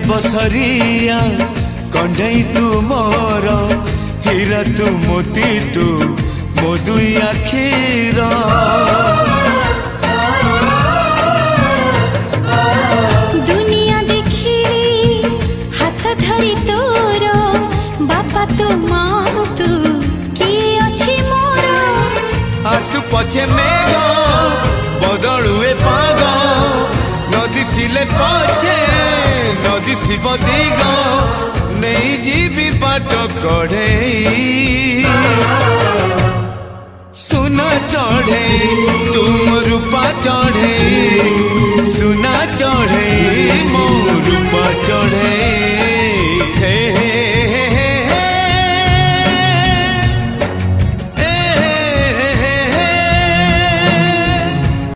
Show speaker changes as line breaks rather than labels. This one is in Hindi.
बसरिया कंढई तू मोर हीरा तू मोती तू मो दुई आखिर
दुनिया देखिली हाथ धरी तोर बापा तू माँ तू किए अछि मोर
आसु पछे मेघ बदलुए पाग नदी सिले पछे नदी शिव दिग नहीं जीवी बाट कढ़े सुन चढ़े तुम रूपा चढ़े